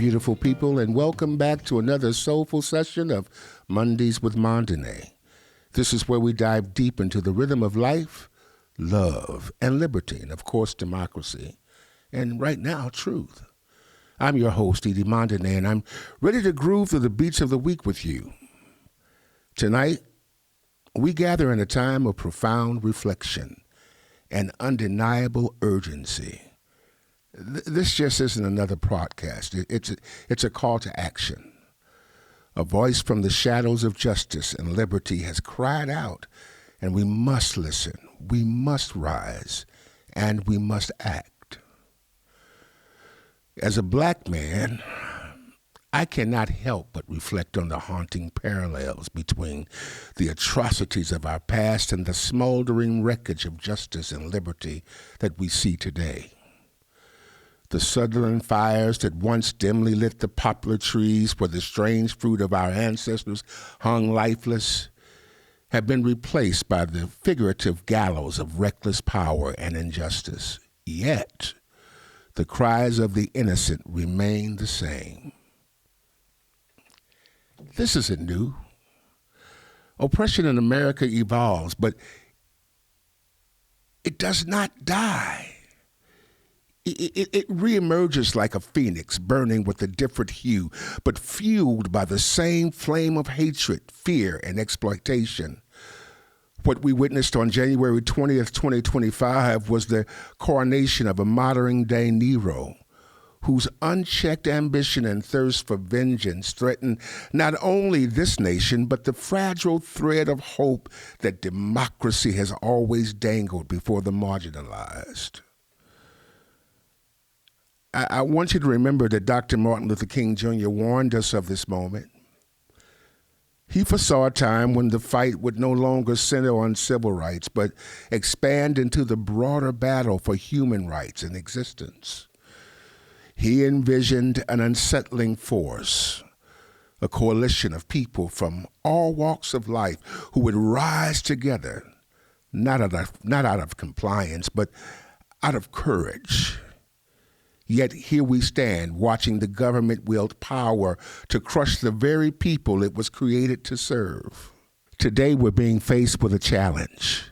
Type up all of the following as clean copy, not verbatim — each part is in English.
beautiful people, and welcome back to another soulful session of Mondays with Mondane. This is where we dive deep into the rhythm of life, love, and liberty, and of course, democracy, and right now, truth. I'm your host, Edie Mondane, and I'm ready to groove through the beats of the week with you. Tonight, we gather in a time of profound reflection and undeniable urgency. This just isn't another podcast. It's a call to action. A voice from the shadows of justice and liberty has cried out, and we must listen, we must rise, and we must act. As a black man, I cannot help but reflect on the haunting parallels between the atrocities of our past and the smoldering wreckage of justice and liberty that we see today. The Sutherland fires that once dimly lit the poplar trees where the strange fruit of our ancestors hung lifeless have been replaced by the figurative gallows of reckless power and injustice. Yet, the cries of the innocent remain the same. This isn't new. Oppression in America evolves, but it does not die. It reemerges like a phoenix, burning with a different hue, but fueled by the same flame of hatred, fear, and exploitation. What we witnessed on January 20th, 2025 was the coronation of a modern-day Nero, whose unchecked ambition and thirst for vengeance threaten not only this nation, but the fragile thread of hope that democracy has always dangled before the marginalized. I want you to remember that Dr. Martin Luther King Jr. warned us of this moment. He foresaw a time when the fight would no longer center on civil rights, but expand into the broader battle for human rights and existence. He envisioned an unsettling force, a coalition of people from all walks of life who would rise together, not out of compliance, but out of courage. Yet here we stand, watching the government wield power to crush the very people it was created to serve. Today we're being faced with a challenge.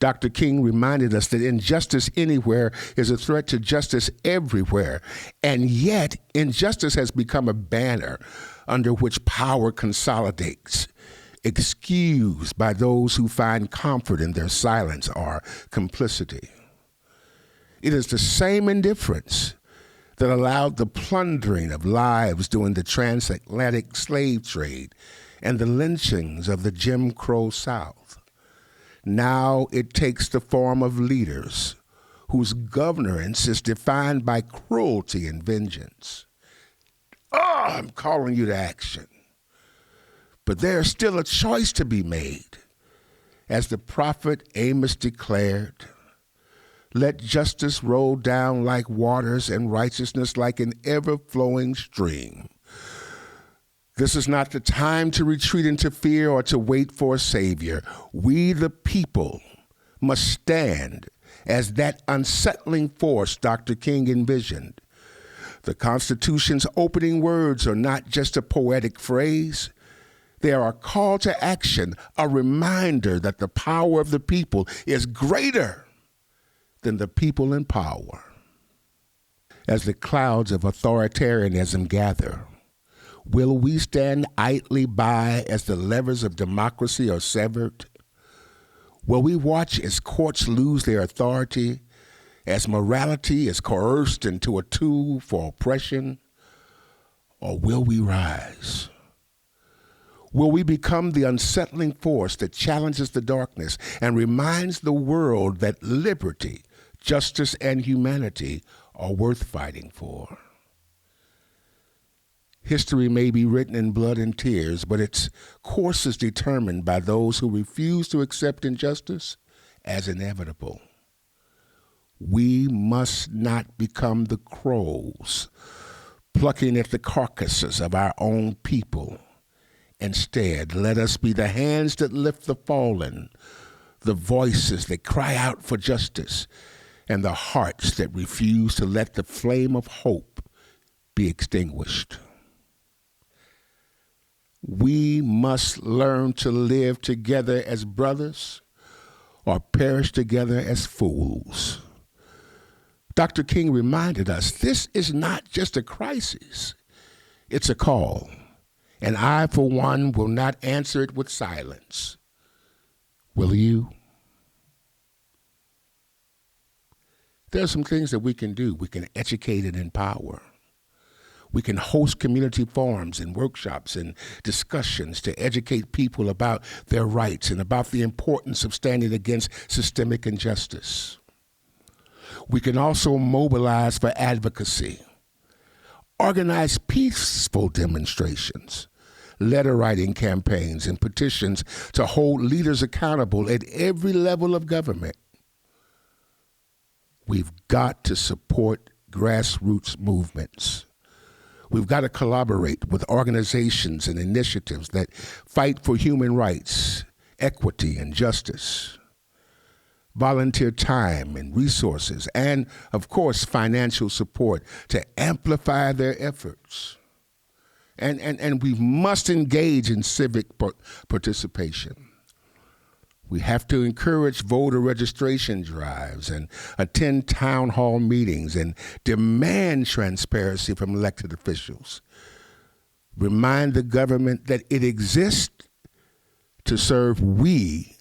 Dr. King reminded us that injustice anywhere is a threat to justice everywhere, and yet injustice has become a banner under which power consolidates, excused by those who find comfort in their silence or complicity. It is the same indifference that allowed the plundering of lives during the transatlantic slave trade and the lynchings of the Jim Crow South. Now it takes the form of leaders whose governance is defined by cruelty and vengeance. I'm calling you to action. But there's still a choice to be made. As the prophet Amos declared, let justice roll down like waters and righteousness like an ever-flowing stream. This is not the time to retreat into fear or to wait for a savior. We, the people, must stand as that unsettling force Dr. King envisioned. The Constitution's opening words are not just a poetic phrase. They are a call to action, a reminder that the power of the people is greater than the people in power. As the clouds of authoritarianism gather, will we stand idly by as the levers of democracy are severed? Will we watch as courts lose their authority, as morality is coerced into a tool for oppression? Or will we rise? Will we become the unsettling force that challenges the darkness and reminds the world that liberty, justice, and humanity are worth fighting for? History may be written in blood and tears, but its course is determined by those who refuse to accept injustice as inevitable. We must not become the crows, plucking at the carcasses of our own people. Instead, let us be the hands that lift the fallen, the voices that cry out for justice, and the hearts that refuse to let the flame of hope be extinguished. We must learn to live together as brothers or perish together as fools. Dr. King reminded us this is not just a crisis, it's a call. And I, for one, will not answer it with silence. Will you? There are some things that we can do. We can educate and empower. We can host community forums and workshops and discussions to educate people about their rights and about the importance of standing against systemic injustice. We can also mobilize for advocacy, organize peaceful demonstrations, letter writing campaigns, and petitions to hold leaders accountable at every level of government. We've got to support grassroots movements. We've got to collaborate with organizations and initiatives that fight for human rights, equity, and justice. Volunteer time and resources, and, of course, financial support to amplify their efforts. And we must engage in civic participation. We have to encourage voter registration drives and attend town hall meetings and demand transparency from elected officials. Remind the government that it exists to serve we,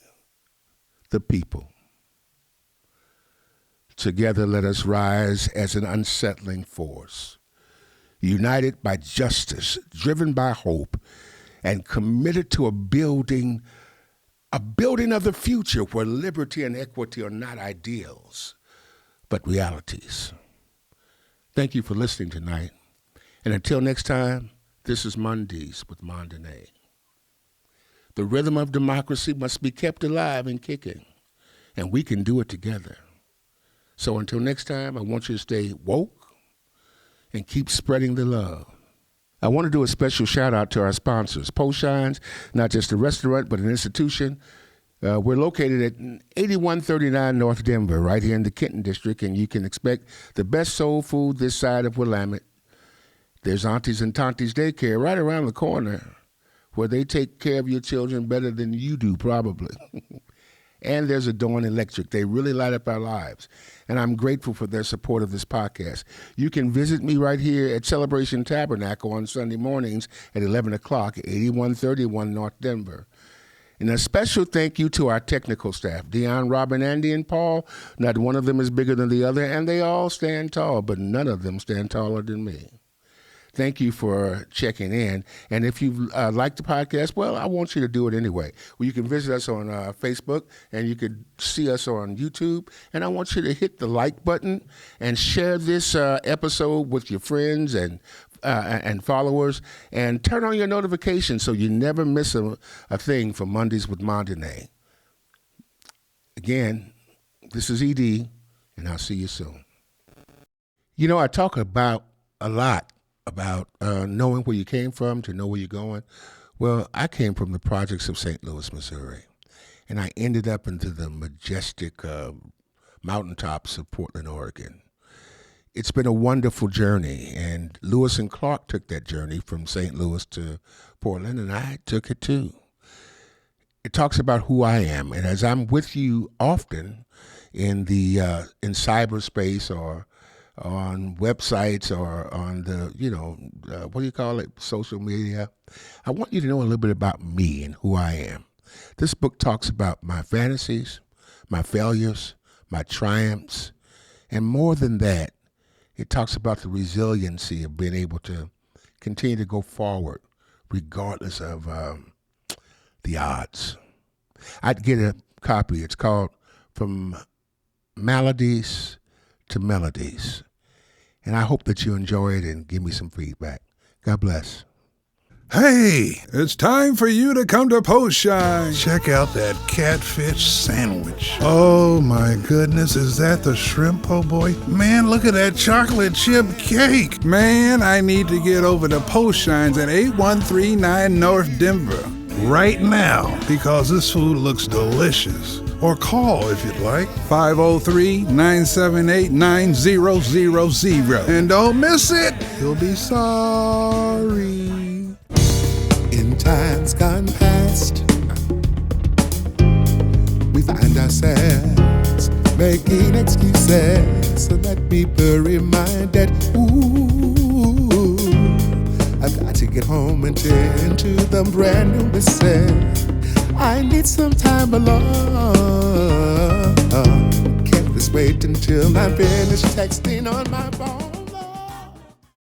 the people. Together, let us rise as an unsettling force, united by justice, driven by hope, and committed to a building of the future where liberty and equity are not ideals, but realities. Thank you for listening tonight. And until next time, this is Mondays with Mondane. The rhythm of democracy must be kept alive and kicking, and we can do it together. So until next time, I want you to stay woke and keep spreading the love. I want to do a special shout out to our sponsors, Poshines, not just a restaurant, but an institution. We're located at 8139 North Denver, right here in the Kenton District, and you can expect the best soul food this side of Willamette. There's Aunties and Tanties Daycare right around the corner where they take care of your children better than you do, probably. And there's Adorn Electric. They really light up our lives. And I'm grateful for their support of this podcast. You can visit me right here at Celebration Tabernacle on Sunday mornings at 11 o'clock, 8131 North Denver. And a special thank you to our technical staff, Dion, Robin, Andy, and Paul. Not one of them is bigger than the other, and they all stand tall, but none of them stand taller than me. Thank you for checking in. And if you like the podcast, well, I want you to do it anyway. Well, you can visit us on Facebook, and you can see us on YouTube. And I want you to hit the like button and share this episode with your friends and followers, and turn on your notifications so you never miss a thing from Mondays with Mondane. Again, this is ED, and I'll see you soon. You know, I talk about a lot about knowing where you came from to know where you're going. Well, I came from the projects of St. Louis, Missouri, and I ended up into the majestic mountaintops of Portland, Oregon. It's been a wonderful journey, and Lewis and Clark took that journey from St. Louis to Portland, and I took it too. It talks about who I am, and as I'm with you often in cyberspace or on websites or on the, what do you call it, social media, I want you to know a little bit about me and who I am. This book talks about my fantasies, my failures, my triumphs, and more than that, it talks about the resiliency of being able to continue to go forward regardless of the odds. I'd get a copy. It's called From Maladies to Melodies. And I hope that you enjoy it and give me some feedback. God bless. Hey, it's time for you to come to Poshine. Check out that catfish sandwich. Oh my goodness, is that the shrimp po' boy? Man, look at that chocolate chip cake. Man, I need to get over to Poshine's at 8139 North Denver. right now because this food looks delicious. Or call if you'd like, 503-978-9000. And don't miss it, you'll be sorry. In times gone past, we find ourselves making excuses so that people reminded, ooh, I've got to get home and tend to the brand new missus. I need some time alone. Can't this wait until I finish texting on my phone?